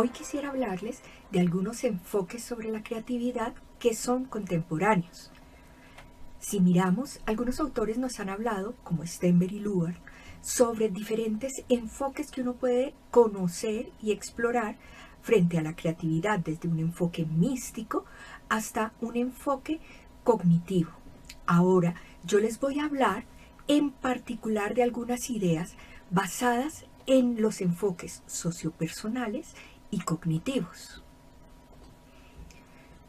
Hoy quisiera hablarles de algunos enfoques sobre la creatividad que son contemporáneos. Si miramos, algunos autores nos han hablado, como Stenberg y Luhmann, sobre diferentes enfoques que uno puede conocer y explorar frente a la creatividad, desde un enfoque místico hasta un enfoque cognitivo. Ahora, yo les voy a hablar en particular de algunas ideas basadas en los enfoques sociopersonales y cognitivos.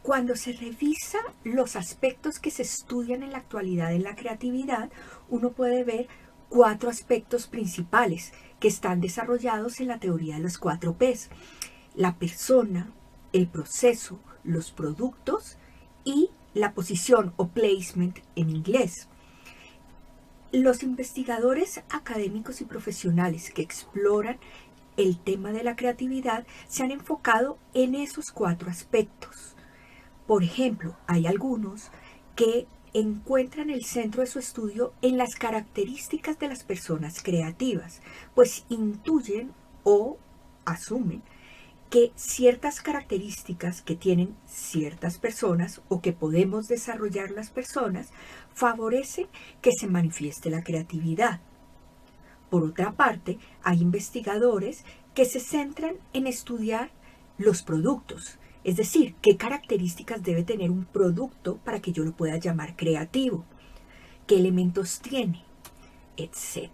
Cuando se revisa los aspectos que se estudian en la actualidad en la creatividad, uno puede ver 4 aspectos principales que están desarrollados en la teoría de los 4 Ps: la persona, el proceso, los productos y la posición o placement en inglés. Los investigadores académicos y profesionales que exploran el tema de la creatividad se han enfocado en esos 4 aspectos. Por ejemplo, hay algunos que encuentran el centro de su estudio en las características de las personas creativas, pues intuyen o asumen que ciertas características que tienen ciertas personas o que podemos desarrollar las personas favorecen que se manifieste la creatividad. Por otra parte, hay investigadores que se centran en estudiar los productos, es decir, qué características debe tener un producto para que yo lo pueda llamar creativo, qué elementos tiene, etc.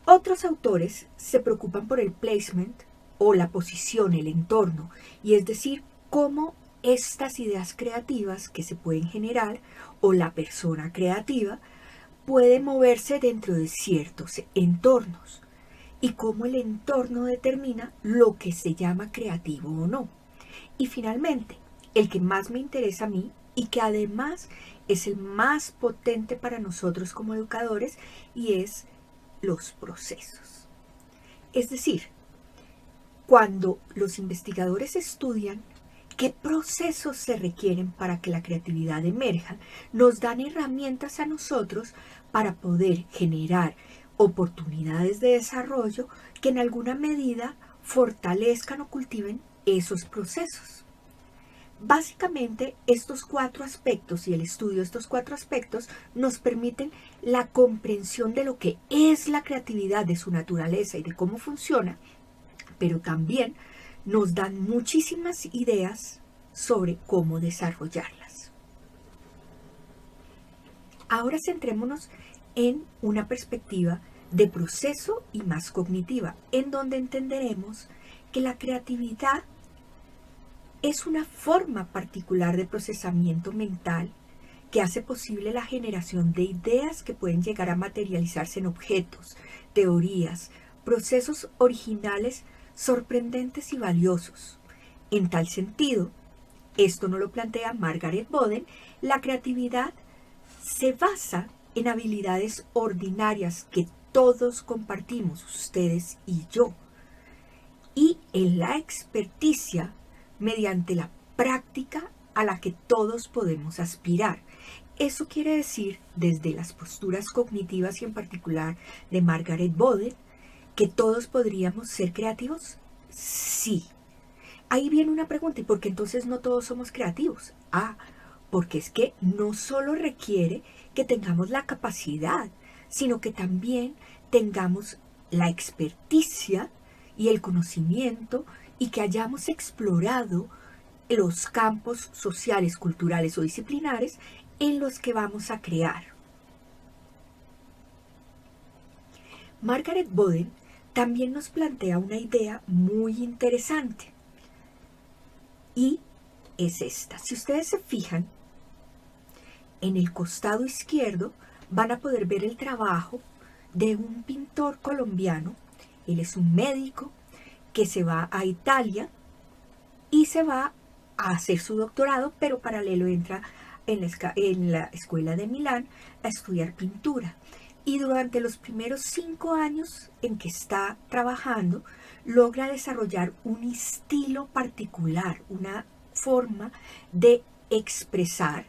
Otros autores se preocupan por el placement o la posición, el entorno, y es decir, cómo estas ideas creativas que se pueden generar o la persona creativa puede moverse dentro de ciertos entornos y cómo el entorno determina lo que se llama creativo o no. Y finalmente, el que más me interesa a mí y que además es el más potente para nosotros como educadores, y es los procesos. Es decir, cuando los investigadores estudian qué procesos se requieren para que la creatividad emerja, nos dan herramientas a nosotros para poder generar oportunidades de desarrollo que en alguna medida fortalezcan o cultiven esos procesos. Básicamente, estos 4 aspectos y el estudio de estos 4 aspectos nos permiten la comprensión de lo que es la creatividad, de su naturaleza y de cómo funciona, pero también nos dan muchísimas ideas sobre cómo desarrollarlas. Ahora centrémonos en una perspectiva de proceso y más cognitiva, en donde entenderemos que la creatividad es una forma particular de procesamiento mental que hace posible la generación de ideas que pueden llegar a materializarse en objetos, teorías, procesos originales, sorprendentes y valiosos. En tal sentido, esto nos lo plantea Margaret Boden, la creatividad se basa en habilidades ordinarias que todos compartimos, ustedes y yo, y en la experticia mediante la práctica a la que todos podemos aspirar. Eso quiere decir, desde las posturas cognitivas y en particular de Margaret Boden, que todos podríamos ser creativos. Sí. Ahí viene una pregunta: ¿y por qué entonces no todos somos creativos? Porque es que no solo requiere que tengamos la capacidad, sino que también tengamos la experticia y el conocimiento y que hayamos explorado los campos sociales, culturales o disciplinares en los que vamos a crear. Margaret Boden también nos plantea una idea muy interesante y es esta. Si ustedes se fijan, en el costado izquierdo van a poder ver el trabajo de un pintor colombiano. Él es un médico que se va a Italia y se va a hacer su doctorado, pero paralelo entra en la escuela de Milán a estudiar pintura. Y durante los primeros 5 años en que está trabajando, logra desarrollar un estilo particular, una forma de expresar,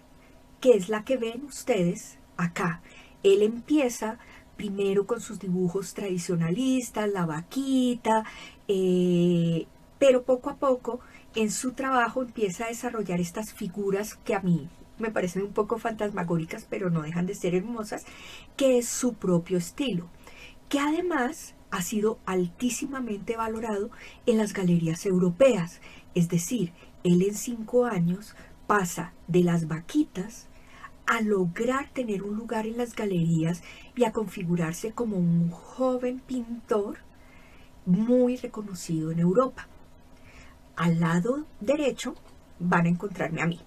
que es la que ven ustedes acá. Él empieza primero con sus dibujos tradicionalistas, la vaquita, pero poco a poco en su trabajo empieza a desarrollar estas figuras que a mí me parecen un poco fantasmagóricas, pero no dejan de ser hermosas, que es su propio estilo, que además ha sido altísimamente valorado en las galerías europeas. Es decir, él en 5 años pasa de las vaquitas a lograr tener un lugar en las galerías y a configurarse como un joven pintor muy reconocido en Europa. Al lado derecho van a encontrarme a mí.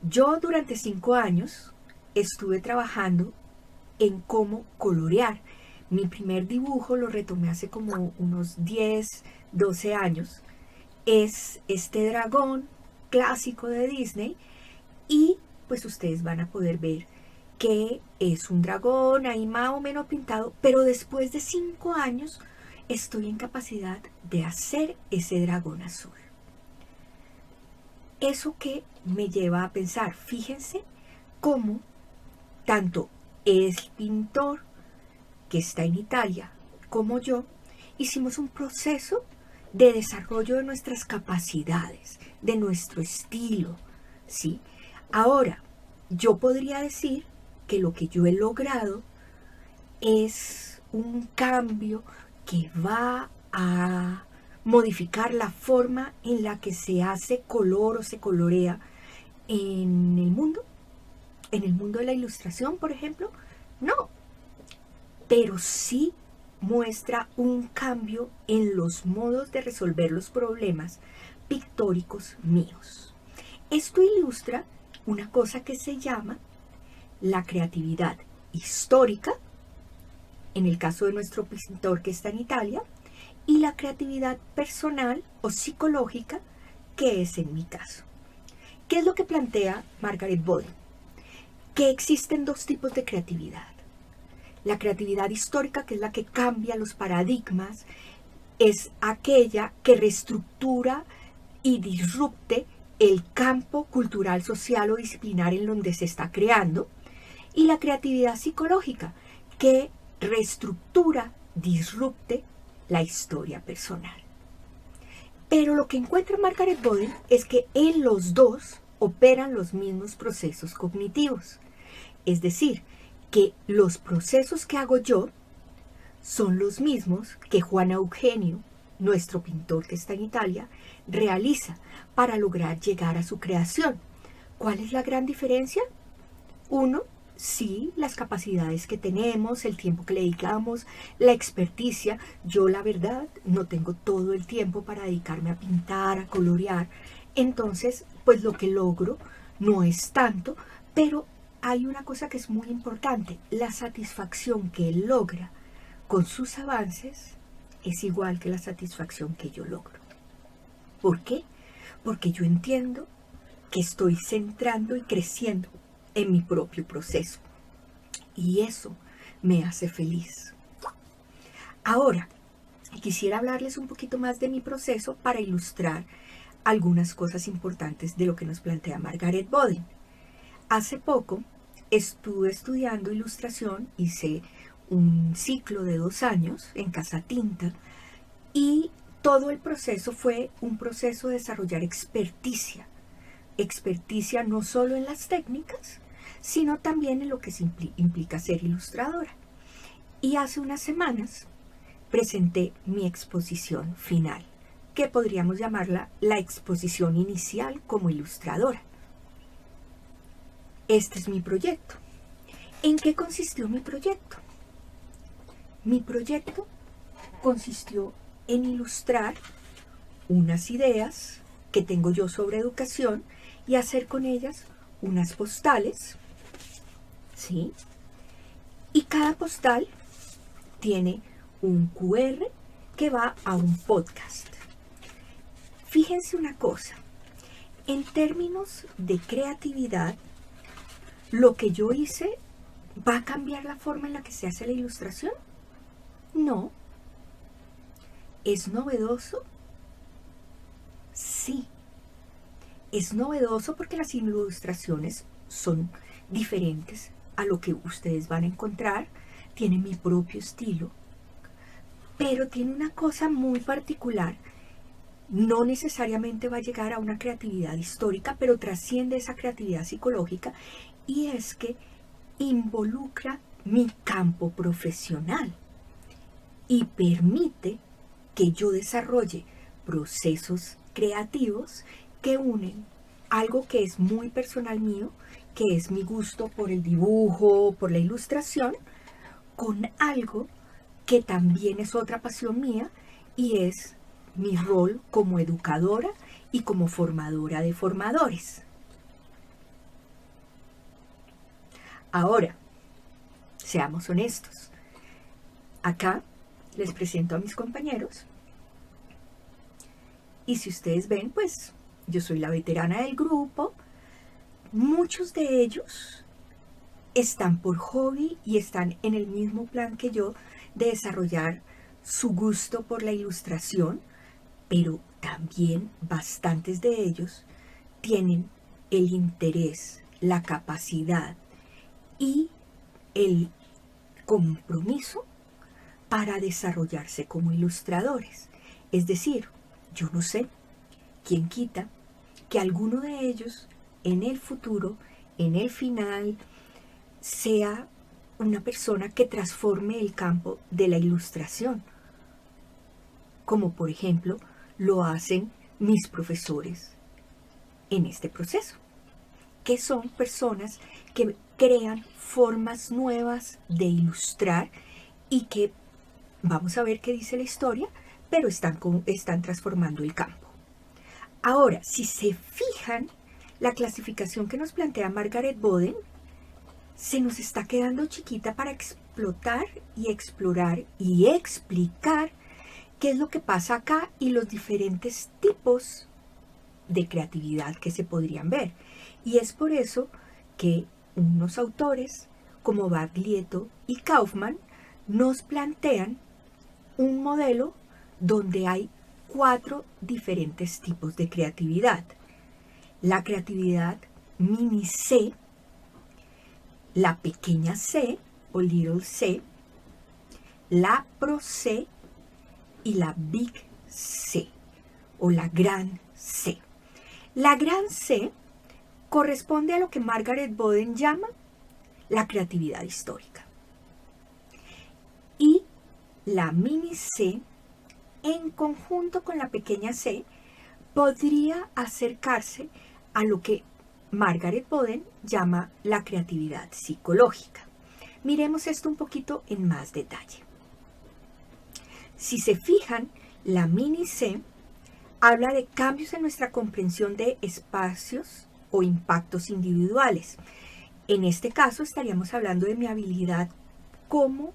Yo durante 5 años estuve trabajando en cómo colorear. Mi primer dibujo lo retomé hace como unos 10, 12 años. Es este dragón clásico de Disney y pues ustedes van a poder ver que es un dragón ahí más o menos pintado, pero después de 5 años estoy en capacidad de hacer ese dragón azul. Eso que me lleva a pensar, fíjense cómo tanto el pintor que está en Italia como yo hicimos un proceso de desarrollo de nuestras capacidades, de nuestro estilo, ¿sí? Ahora, yo podría decir que lo que yo he logrado es un cambio que va a modificar la forma en la que se hace color o se colorea en el mundo de la ilustración, por ejemplo. No, pero sí muestra un cambio en los modos de resolver los problemas pictóricos míos. Esto ilustra una cosa que se llama la creatividad histórica, en el caso de nuestro pintor que está en Italia, y la creatividad personal o psicológica, que es en mi caso. ¿Qué es lo que plantea Margaret Boden? Que existen 2 tipos de creatividad. La creatividad histórica, que es la que cambia los paradigmas, es aquella que reestructura y disrupte el campo cultural, social o disciplinar en donde se está creando. Y la creatividad psicológica, que reestructura, disrupte la historia personal. Pero lo que encuentra Margaret Boden es que en los 2 operan los mismos procesos cognitivos. Es decir, que los procesos que hago yo son los mismos que Juan Eugenio, nuestro pintor que está en Italia, realiza para lograr llegar a su creación. ¿Cuál es la gran diferencia? 1, sí, las capacidades que tenemos, el tiempo que le dedicamos, la experticia. Yo, la verdad, no tengo todo el tiempo para dedicarme a pintar, a colorear. Entonces, pues lo que logro no es tanto, pero hay una cosa que es muy importante. La satisfacción que él logra con sus avances es igual que la satisfacción que yo logro. ¿Por qué? Porque yo entiendo que estoy centrando y creciendo en mi propio proceso. Y eso me hace feliz. Ahora, quisiera hablarles un poquito más de mi proceso para ilustrar algunas cosas importantes de lo que nos plantea Margaret Boden. Hace poco estuve estudiando ilustración, hice un ciclo de 2 años en Casa Tinta y todo el proceso fue un proceso de desarrollar experticia. Experticia no solo en las técnicas, sino también en lo que implica ser ilustradora. Y hace unas semanas presenté mi exposición final, que podríamos llamarla la exposición inicial como ilustradora. Este es mi proyecto. ¿En qué consistió mi proyecto? Mi proyecto consistió en ilustrar unas ideas que tengo yo sobre educación y hacer con ellas unas postales, ¿sí? Y cada postal tiene un QR que va a un podcast. Fíjense una cosa, en términos de creatividad, lo que yo hice, ¿va a cambiar la forma en la que se hace la ilustración? No. ¿Es novedoso? Sí. Es novedoso porque las ilustraciones son diferentes a lo que ustedes van a encontrar. Tienen mi propio estilo. pero tiene una cosa muy particular. No necesariamente va a llegar a una creatividad histórica, pero trasciende esa creatividad psicológica, y es que involucra mi campo profesional y permite que yo desarrolle procesos creativos que unen algo que es muy personal mío, que es mi gusto por el dibujo, por la ilustración, con algo que también es otra pasión mía, y es mi rol como educadora y como formadora de formadores. Ahora, seamos honestos. Acá les presento a mis compañeros, y si ustedes ven, pues yo soy la veterana del grupo. Muchos de ellos están por hobby y están en el mismo plan que yo de desarrollar su gusto por la ilustración, pero también bastantes de ellos tienen el interés, la capacidad y el compromiso para desarrollarse como ilustradores. Es decir, yo no sé, quién quita que alguno de ellos en el futuro, en el final, sea una persona que transforme el campo de la ilustración, como por ejemplo lo hacen mis profesores en este proceso, que son personas que crean formas nuevas de ilustrar y que, vamos a ver qué dice la historia, pero están transformando el campo. Ahora, si se fijan, la clasificación que nos plantea Margaret Boden se nos está quedando chiquita para explotar y explorar y explicar qué es lo que pasa acá y los diferentes tipos de creatividad que se podrían ver. Y es por eso que unos autores como Baglietto y Kaufman nos plantean un modelo donde hay 4 diferentes tipos de creatividad. La creatividad mini C, la pequeña C o little C, la pro C y la big C o la gran C. La gran C corresponde a lo que Margaret Boden llama la creatividad histórica. Y la mini C, en conjunto con la pequeña C, podría acercarse a lo que Margaret Boden llama la creatividad psicológica. Miremos esto un poquito en más detalle. Si se fijan, la mini C habla de cambios en nuestra comprensión de espacios o impactos individuales. En este caso estaríamos hablando de mi habilidad como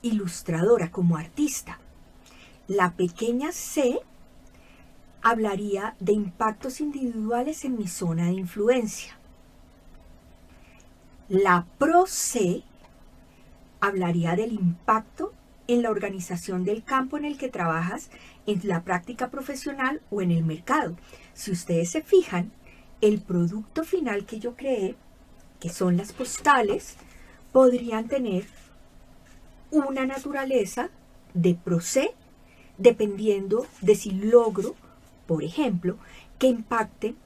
ilustradora, como artista. La pequeña C hablaría de impactos individuales en mi zona de influencia. La pro C hablaría del impacto en la organización del campo en el que trabajas, en la práctica profesional o en el mercado. Si ustedes se fijan, el producto final que yo creé, que son las postales, podrían tener una naturaleza de pro C, dependiendo de si logro, por ejemplo, que impacten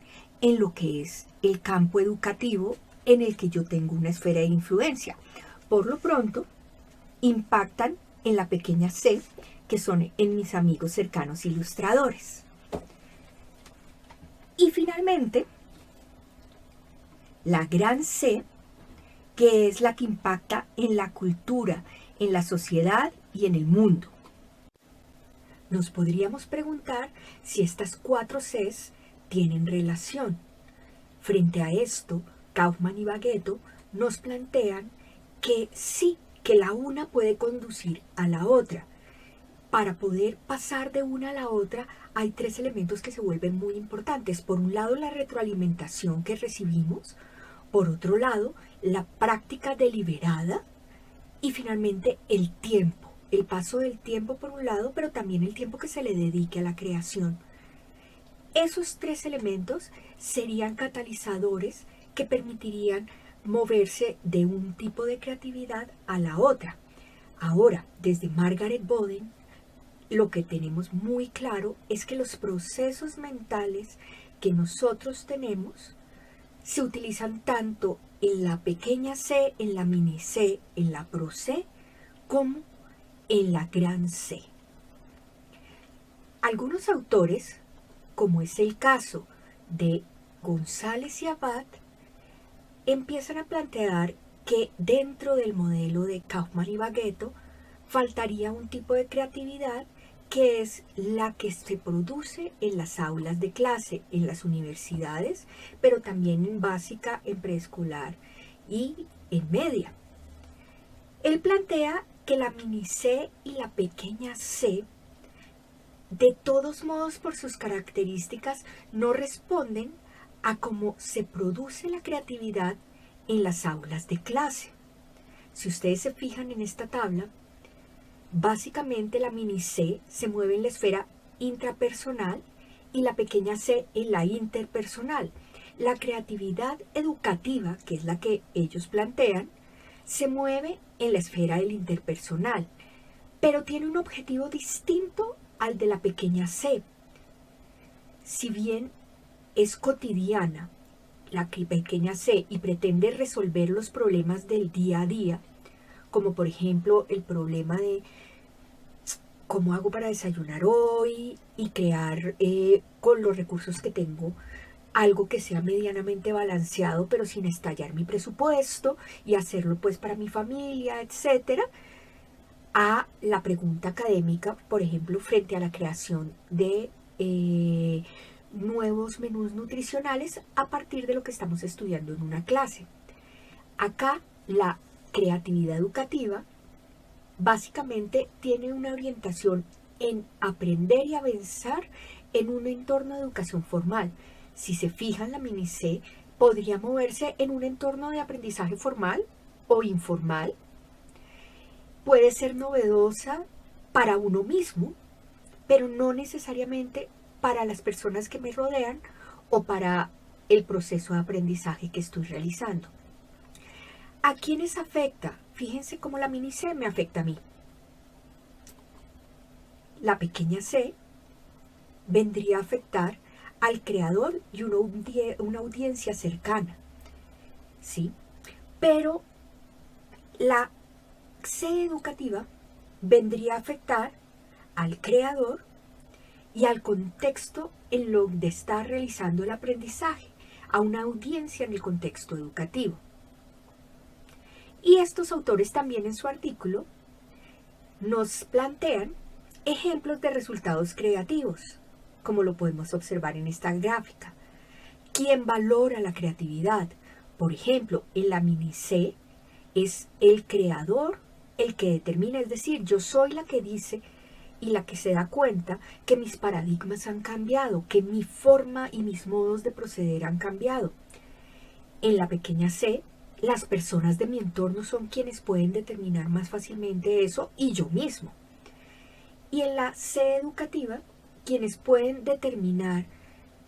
en lo que es el campo educativo en el que yo tengo una esfera de influencia. Por lo pronto, impactan en la pequeña C, que son en mis amigos cercanos ilustradores. Y finalmente, la gran C, que es la que impacta en la cultura, en la sociedad y en el mundo. Nos podríamos preguntar si estas 4 Cs tienen relación. Frente a esto, Kaufman y Baglietto nos plantean que sí, que la una puede conducir a la otra. Para poder pasar de una a la otra, hay 3 elementos que se vuelven muy importantes. Por un lado, la retroalimentación que recibimos. Por otro lado, la práctica deliberada. Y finalmente, el tiempo. El paso del tiempo por un lado, pero también el tiempo que se le dedique a la creación. Esos 3 elementos serían catalizadores que permitirían moverse de un tipo de creatividad a la otra. Ahora, desde Margaret Boden, lo que tenemos muy claro es que los procesos mentales que nosotros tenemos se utilizan tanto en la pequeña c, en la mini c, en la pro c, como en la gran c. Algunos autores, como es el caso de González y Abad, empiezan a plantear que dentro del modelo de Kaufman y Bagueto faltaría un tipo de creatividad que es la que se produce en las aulas de clase, en las universidades, pero también en básica, en preescolar y en media. Él plantea que la mini C y la pequeña c, de todos modos por sus características, no responden a cómo se produce la creatividad en las aulas de clase. Si ustedes se fijan en esta tabla, básicamente la mini c se mueve en la esfera intrapersonal y la pequeña c en la interpersonal. La creatividad educativa, que es la que ellos plantean, se mueve en la esfera del interpersonal, pero tiene un objetivo distinto al de la pequeña c. Si bien es cotidiana la pequeña c y pretende resolver los problemas del día a día, como por ejemplo el problema de cómo hago para desayunar hoy y crear con los recursos que tengo algo que sea medianamente balanceado, pero sin estallar mi presupuesto y hacerlo pues para mi familia, etcétera, a la pregunta académica, por ejemplo, frente a la creación de nuevos menús nutricionales a partir de lo que estamos estudiando en una clase. Acá la creatividad educativa básicamente tiene una orientación en aprender y avanzar en un entorno de educación formal. Si se fijan, la mini C podría moverse en un entorno de aprendizaje formal o informal. Puede ser novedosa para uno mismo, pero no necesariamente para las personas que me rodean o para el proceso de aprendizaje que estoy realizando. ¿A quiénes afecta? Fíjense cómo la mini C me afecta a mí. La pequeña c vendría a afectar al creador y una audiencia cercana, ¿sí? Pero la C educativa vendría a afectar al creador y al contexto en donde está realizando el aprendizaje, a una audiencia en el contexto educativo. Y estos autores también en su artículo nos plantean ejemplos de resultados creativos, como lo podemos observar en esta gráfica. ¿Quién valora la creatividad? Por ejemplo, en la mini C es el creador el que determina, es decir, yo soy la que dice y la que se da cuenta que mis paradigmas han cambiado, que mi forma y mis modos de proceder han cambiado. En la pequeña c, las personas de mi entorno son quienes pueden determinar más fácilmente eso y yo mismo. Y en la C educativa, quienes pueden determinar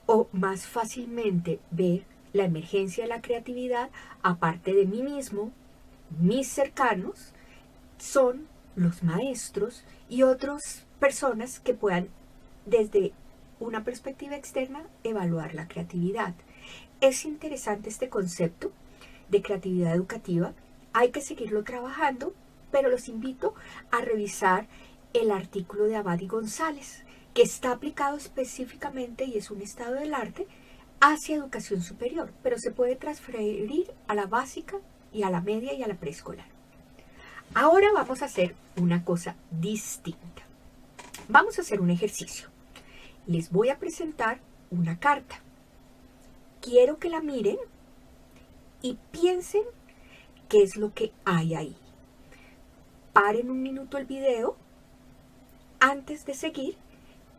o más fácilmente ver la emergencia de la creatividad, aparte de mí mismo, mis cercanos, son los maestros y otras personas que puedan, desde una perspectiva externa, evaluar la creatividad. Es interesante este concepto de creatividad educativa, hay que seguirlo trabajando, pero los invito a revisar el artículo de Abad y González, que está aplicado específicamente y es un estado del arte hacia educación superior, pero se puede transferir a la básica y a la media y a la preescolar. Ahora vamos a hacer una cosa distinta. Vamos a hacer un ejercicio. Les voy a presentar una carta. Quiero que la miren y piensen qué es lo que hay ahí. Paren un minuto el video antes de seguir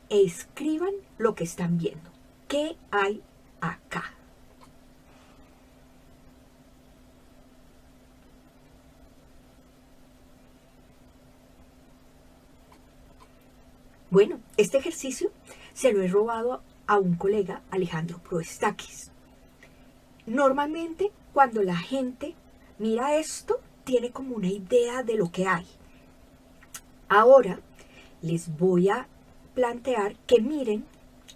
e escriban lo que están viendo. ¿Qué hay acá? Bueno, este ejercicio se lo he robado a un colega, Alejandro Proestakis. Normalmente, cuando la gente mira esto, tiene como una idea de lo que hay. Ahora les voy a plantear que miren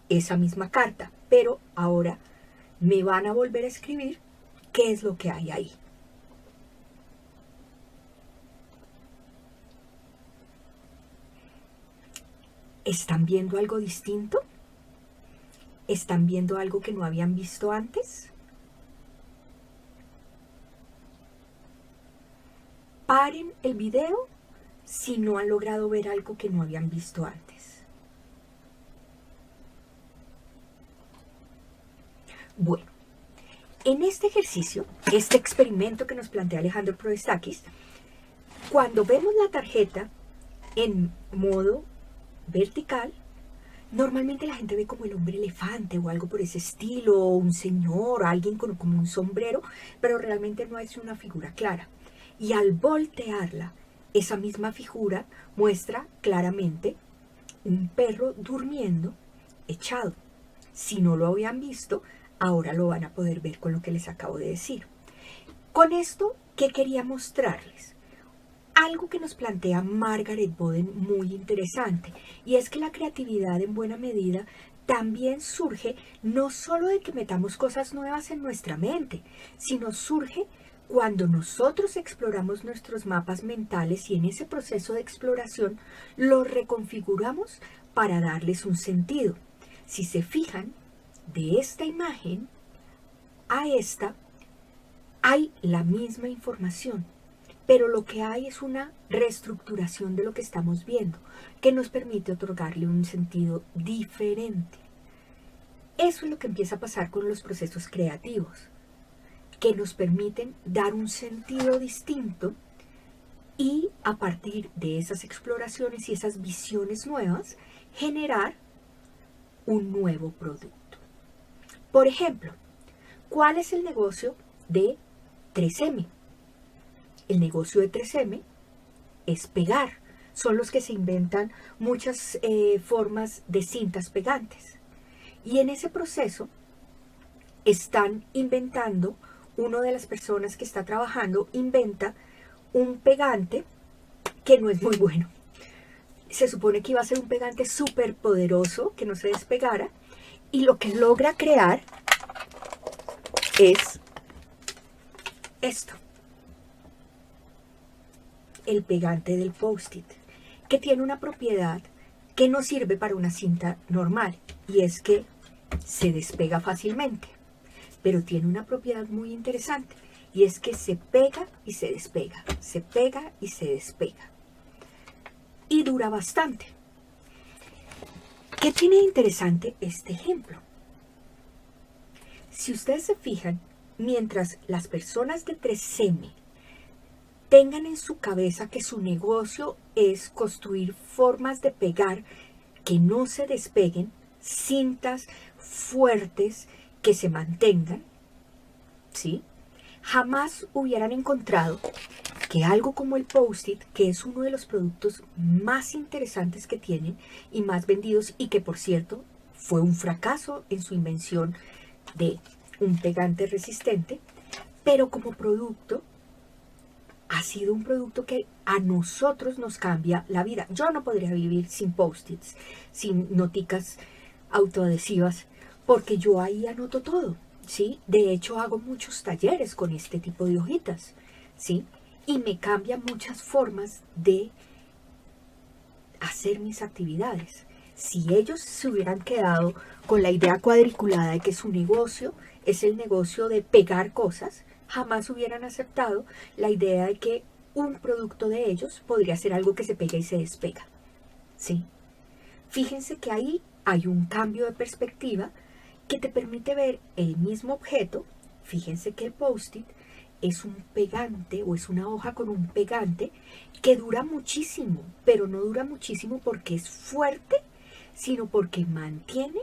esa misma carta, pero ahora me van a volver a escribir qué es lo que hay ahí. ¿Están viendo algo distinto? ¿Están viendo algo que no habían visto antes? Paren el video si no han logrado ver algo que no habían visto antes. Bueno, en este ejercicio, este experimento que nos plantea Alejandro Proestakis, cuando vemos la tarjeta en modo vertical, normalmente la gente ve como el hombre elefante o algo por ese estilo, o un señor, alguien con como un sombrero, pero realmente no es una figura clara. Y al voltearla, esa misma figura muestra claramente un perro durmiendo, echado. Si no lo habían visto, ahora lo van a poder ver con lo que les acabo de decir. Con esto, ¿qué quería mostrarles? Algo que nos plantea Margaret Boden muy interesante, y es que la creatividad en buena medida también surge no solo de que metamos cosas nuevas en nuestra mente, sino surge cuando nosotros exploramos nuestros mapas mentales y en ese proceso de exploración los reconfiguramos para darles un sentido. Si se fijan, de esta imagen a esta hay la misma información, pero lo que hay es una reestructuración de lo que estamos viendo, que nos permite otorgarle un sentido diferente. Eso es lo que empieza a pasar con los procesos creativos, que nos permiten dar un sentido distinto y a partir de esas exploraciones y esas visiones nuevas, generar un nuevo producto. Por ejemplo, ¿cuál es el negocio de 3M? El negocio de 3M es pegar. Son los que se inventan muchas formas de cintas pegantes. Y en ese proceso están inventando, una de las personas que está trabajando inventa un pegante que no es muy bueno. Se supone que iba a ser un pegante súper poderoso, que no se despegara, y lo que logra crear es esto. El pegante del Post-it, que tiene una propiedad que no sirve para una cinta normal, y es que se despega fácilmente, pero tiene una propiedad muy interesante, y es que se pega y se despega, se pega y se despega, y dura bastante. ¿Qué tiene de interesante este ejemplo? Si ustedes se fijan, mientras las personas de 3M tengan en su cabeza que su negocio es construir formas de pegar que no se despeguen, cintas fuertes que se mantengan, ¿sí? Jamás hubieran encontrado que algo como el Post-it, que es uno de los productos más interesantes que tienen y más vendidos, y que por cierto fue un fracaso en su invención de un pegante resistente, pero como producto ha sido un producto que a nosotros nos cambia la vida. Yo no podría vivir sin Post-its, sin noticas autoadhesivas, porque yo ahí anoto todo, ¿sí? De hecho, hago muchos talleres con este tipo de hojitas, ¿sí? Y me cambia muchas formas de hacer mis actividades. Si ellos se hubieran quedado con la idea cuadriculada de que su negocio es el negocio de pegar cosas, jamás hubieran aceptado la idea de que un producto de ellos podría ser algo que se pega y se despega, ¿sí? Fíjense que ahí hay un cambio de perspectiva que te permite ver el mismo objeto. Fíjense que el Post-it es un pegante o es una hoja con un pegante que dura muchísimo, pero no dura muchísimo porque es fuerte, sino porque mantiene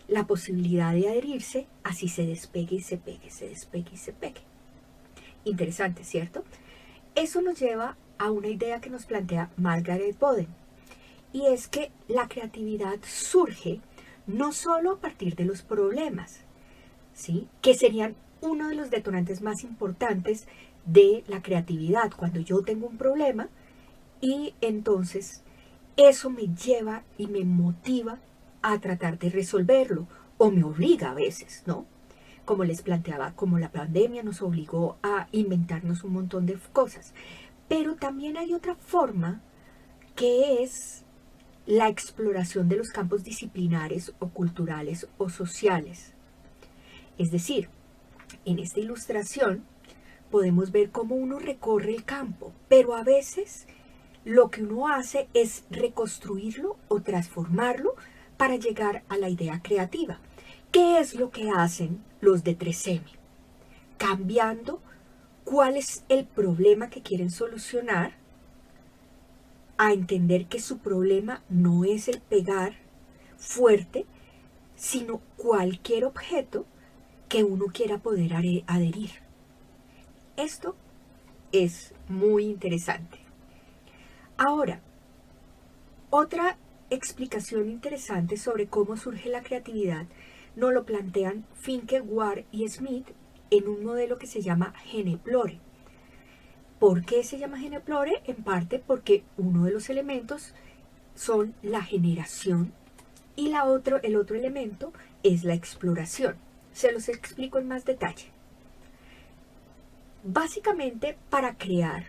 la posibilidad de adherirse, así se despegue y se pegue, se despegue y se pegue. Interesante, ¿cierto? Eso nos lleva a una idea que nos plantea Margaret Boden, y es que la creatividad surge no solo a partir de los problemas, ¿sí? Que serían uno de los detonantes más importantes de la creatividad, cuando yo tengo un problema y entonces eso me lleva y me motiva a tratar de resolverlo, o me obliga a veces, ¿no? Como les planteaba, como la pandemia nos obligó a inventarnos un montón de cosas. Pero también hay otra forma, que es la exploración de los campos disciplinares o culturales o sociales. Es decir, en esta ilustración podemos ver cómo uno recorre el campo, pero a veces lo que uno hace es reconstruirlo o transformarlo para llegar a la idea creativa. ¿Qué es lo que hacen los de 3M? Cambiando cuál es el problema que quieren solucionar, a entender que su problema no es el pegar fuerte, sino cualquier objeto que uno quiera poder adherir. Esto es muy interesante. Ahora, otra explicación interesante sobre cómo surge la creatividad nos lo plantean Finke, Ward y Smith en un modelo que se llama Geneplore. ¿Por qué se llama Geneplore? En parte porque uno de los elementos son la generación y el otro elemento es la exploración. Se los explico en más detalle. Básicamente, para crear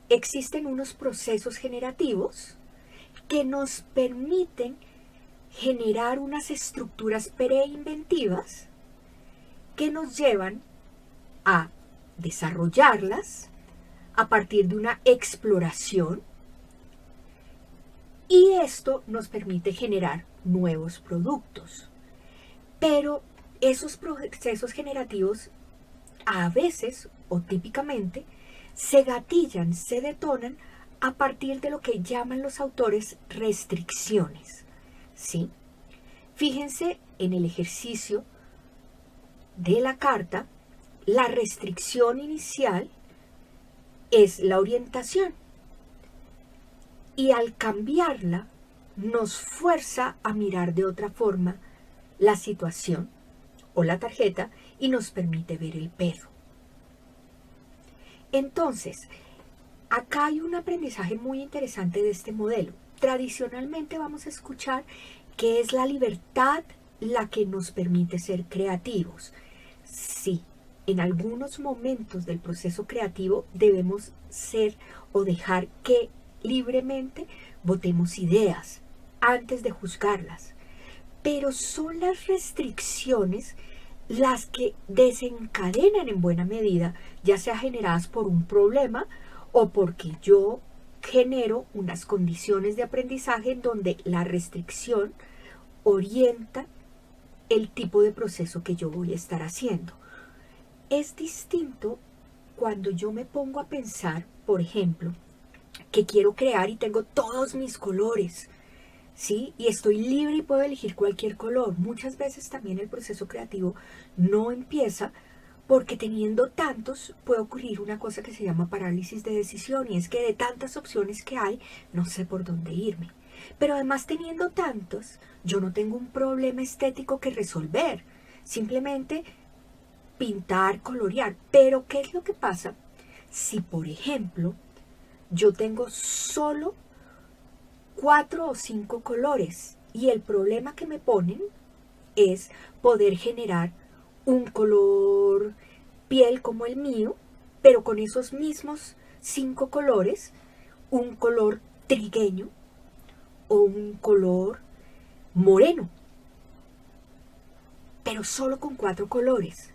existen unos procesos generativos que nos permiten generar unas estructuras preinventivas que nos llevan a desarrollarlas a partir de una exploración, y esto nos permite generar nuevos productos. Pero esos procesos generativos a veces o típicamente se gatillan, se detonan a partir de lo que llaman los autores restricciones, ¿sí? Fíjense en el ejercicio de la carta, la restricción inicial es la orientación, y al cambiarla nos fuerza a mirar de otra forma la situación o la tarjeta y nos permite ver el perro. Entonces, acá hay un aprendizaje muy interesante de este modelo. Tradicionalmente vamos a escuchar que es la libertad la que nos permite ser creativos. Sí, en algunos momentos del proceso creativo debemos ser o dejar que libremente votemos ideas antes de juzgarlas. Pero son las restricciones las que desencadenan en buena medida, ya sea generadas por un problema o porque yo genero unas condiciones de aprendizaje en donde la restricción orienta el tipo de proceso que yo voy a estar haciendo. Es distinto cuando yo me pongo a pensar, por ejemplo, que quiero crear y tengo todos mis colores, ¿sí? Y estoy libre y puedo elegir cualquier color. Muchas veces también el proceso creativo no empieza porque teniendo tantos puede ocurrir una cosa que se llama parálisis de decisión, y es que de tantas opciones que hay, no sé por dónde irme. Pero además, teniendo tantos, yo no tengo un problema estético que resolver. Simplemente pintar, colorear. Pero ¿qué es lo que pasa si, por ejemplo, yo tengo solo 4 o 5 colores y el problema que me ponen es poder generar un color piel como el mío, pero con esos mismos 5 colores, un color trigueño o un color moreno, pero solo con 4 colores?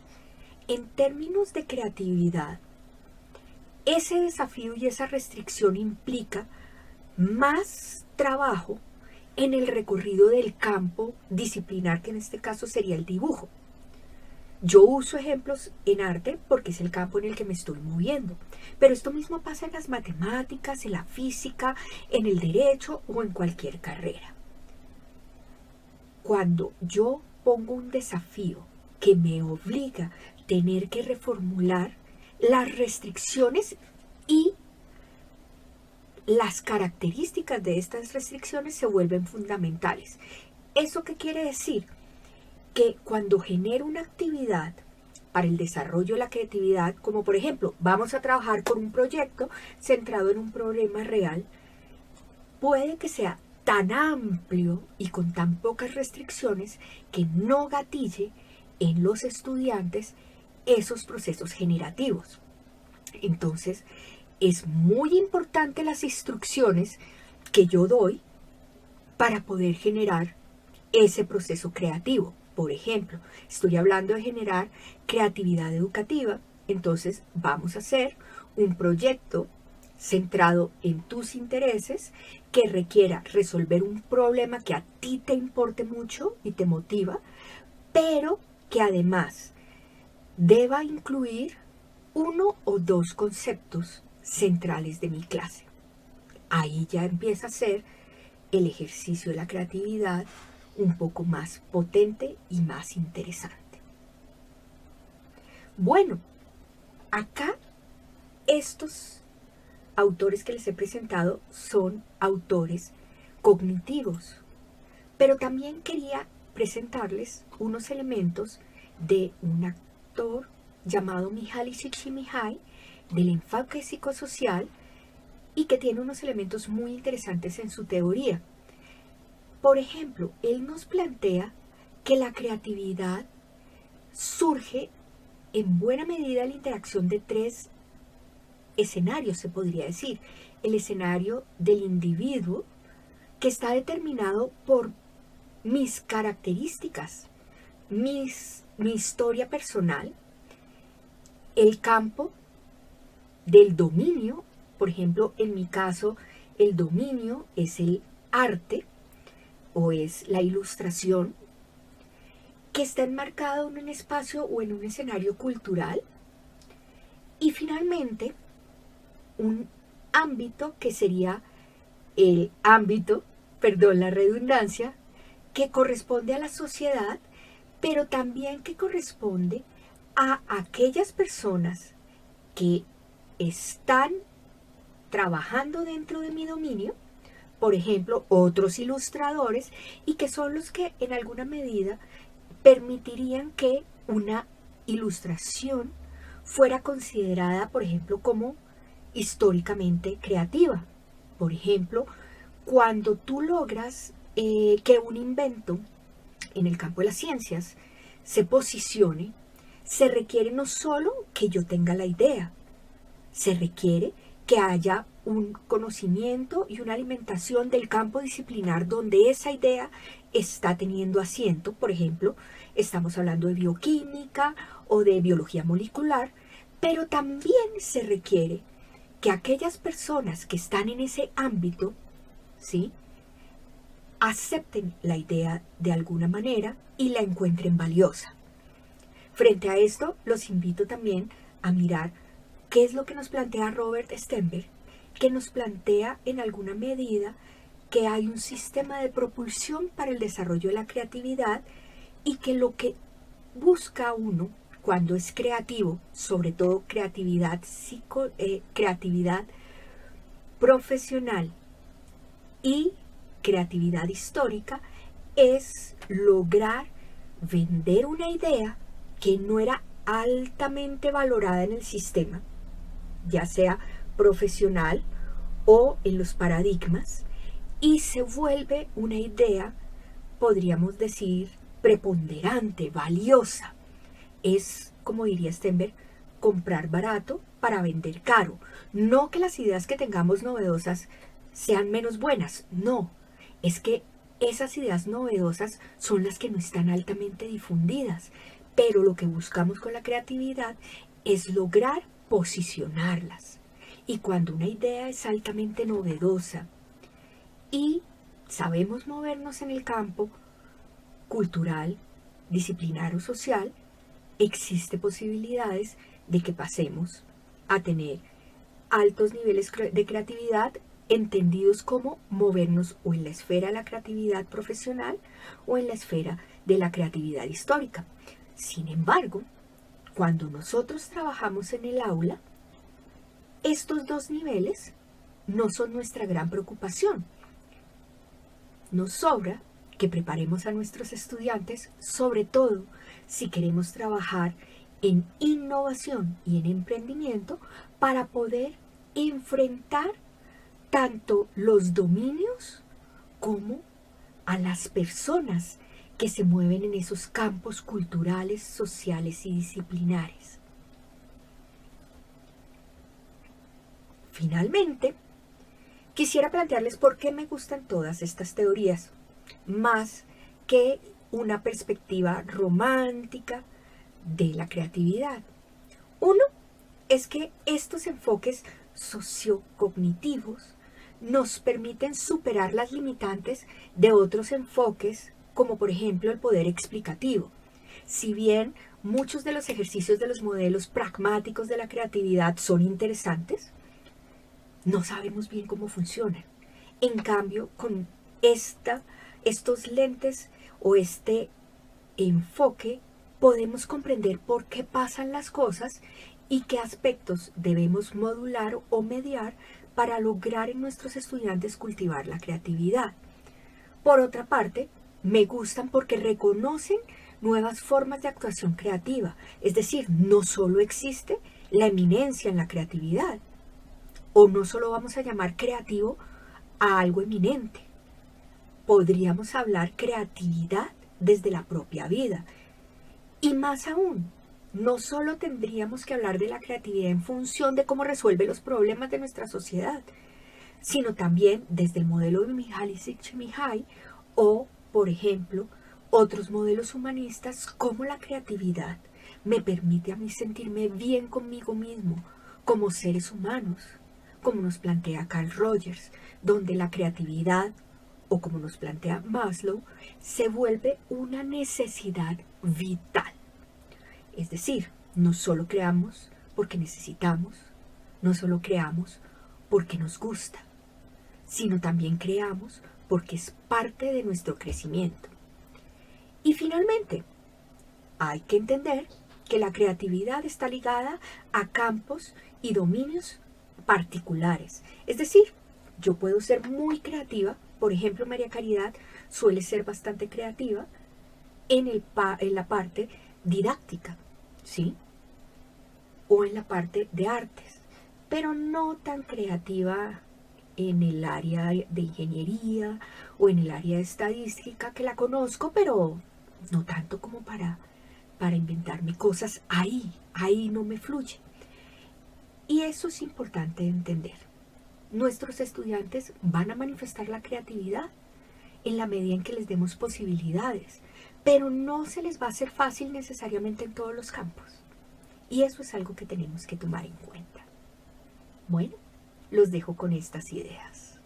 En términos de creatividad, ese desafío y esa restricción implica más trabajo en el recorrido del campo disciplinar, que en este caso sería el dibujo. Yo uso ejemplos en arte porque es el campo en el que me estoy moviendo, pero esto mismo pasa en las matemáticas, en la física, en el derecho o en cualquier carrera. Cuando yo pongo un desafío que me obliga a tener que reformular las restricciones y las características de estas restricciones se vuelven fundamentales. ¿Eso qué quiere decir? Que cuando genero una actividad para el desarrollo de la creatividad, como por ejemplo, vamos a trabajar con un proyecto centrado en un problema real, puede que sea tan amplio y con tan pocas restricciones que no gatille en los estudiantes esos procesos generativos. Entonces, es muy importante las instrucciones que yo doy para poder generar ese proceso creativo. Por ejemplo, estoy hablando de generar creatividad educativa, entonces vamos a hacer un proyecto centrado en tus intereses que requiera resolver un problema que a ti te importe mucho y te motiva, pero que además deba incluir uno o dos conceptos centrales de mi clase. Ahí ya empieza a ser el ejercicio de la creatividad un poco más potente y más interesante. Bueno, acá estos autores que les he presentado son autores cognitivos, pero también quería presentarles unos elementos de un actor llamado Mihaly Csikszentmihalyi, del enfoque psicosocial, y que tiene unos elementos muy interesantes en su teoría. Por ejemplo, él nos plantea que la creatividad surge en buena medida de la interacción de tres escenarios, se podría decir. El escenario del individuo, que está determinado por mis características, mi historia personal, el campo del dominio. Por ejemplo, en mi caso, el dominio es el arte o es la ilustración, que está enmarcado en un espacio o en un escenario cultural. Y finalmente, un ámbito que sería el ámbito, perdón la redundancia, que corresponde a la sociedad, pero también que corresponde a aquellas personas que están trabajando dentro de mi dominio, por ejemplo, otros ilustradores, y que son los que en alguna medida permitirían que una ilustración fuera considerada, por ejemplo, como históricamente creativa. Por ejemplo, cuando tú logras que un invento en el campo de las ciencias se posicione, se requiere no solo que yo tenga la idea, se requiere que haya un conocimiento y una alimentación del campo disciplinar donde esa idea está teniendo asiento. Por ejemplo, estamos hablando de bioquímica o de biología molecular, pero también se requiere que aquellas personas que están en ese ámbito, ¿sí?, acepten la idea de alguna manera y la encuentren valiosa. Frente a esto, los invito también a mirar qué es lo que nos plantea Robert Stenberg, que nos plantea en alguna medida que hay un sistema de propulsión para el desarrollo de la creatividad y que lo que busca uno cuando es creativo, sobre todo creatividad profesional y creatividad histórica, es lograr vender una idea que no era altamente valorada en el sistema, ya sea profesional o en los paradigmas, y se vuelve una idea, podríamos decir, preponderante, valiosa. Es, como diría Stenberg, comprar barato para vender caro. No que las ideas que tengamos novedosas sean menos buenas, no. Es que esas ideas novedosas son las que no están altamente difundidas, pero lo que buscamos con la creatividad es lograr posicionarlas. Y cuando una idea es altamente novedosa y sabemos movernos en el campo cultural, disciplinar o social, existe posibilidades de que pasemos a tener altos niveles de creatividad, entendidos como movernos o en la esfera de la creatividad profesional o en la esfera de la creatividad histórica. Sin embargo, cuando nosotros trabajamos en el aula, estos dos niveles no son nuestra gran preocupación. Nos sobra que preparemos a nuestros estudiantes, sobre todo si queremos trabajar en innovación y en emprendimiento, para poder enfrentar tanto los dominios como a las personas que se mueven en esos campos culturales, sociales y disciplinares. Finalmente, quisiera plantearles por qué me gustan todas estas teorías, más que una perspectiva romántica de la creatividad. Uno es que estos enfoques sociocognitivos nos permiten superar las limitantes de otros enfoques, como por ejemplo el poder explicativo. Si bien muchos de los ejercicios de los modelos pragmáticos de la creatividad son interesantes, no sabemos bien cómo funcionan. En cambio, con estos lentes o este enfoque, podemos comprender por qué pasan las cosas y qué aspectos debemos modular o mediar para lograr en nuestros estudiantes cultivar la creatividad. Por otra parte, me gustan porque reconocen nuevas formas de actuación creativa, es decir, no solo existe la eminencia en la creatividad, o no solo vamos a llamar creativo a algo eminente, podríamos hablar creatividad desde la propia vida. Y más aún, no solo tendríamos que hablar de la creatividad en función de cómo resuelve los problemas de nuestra sociedad, sino también desde el modelo de Mihaly Csikszentmihalyi o, por ejemplo, otros modelos humanistas como la creatividad me permite a mí sentirme bien conmigo mismo como seres humanos, como nos plantea Carl Rogers, donde la creatividad, o como nos plantea Maslow, se vuelve una necesidad vital. Es decir, no solo creamos porque necesitamos, no solo creamos porque nos gusta, sino también creamos porque es parte de nuestro crecimiento. Y finalmente, hay que entender que la creatividad está ligada a campos y dominios particulares. Es decir, yo puedo ser muy creativa, por ejemplo, María Caridad suele ser bastante creativa en la parte didáctica, ¿sí? O en la parte de artes, pero no tan creativa en el área de ingeniería o en el área de estadística, que la conozco, pero no tanto como para inventarme cosas ahí no me fluye. Y eso es importante entender. Nuestros estudiantes van a manifestar la creatividad en la medida en que les demos posibilidades, pero no se les va a hacer fácil necesariamente en todos los campos. Y eso es algo que tenemos que tomar en cuenta. Bueno, los dejo con estas ideas.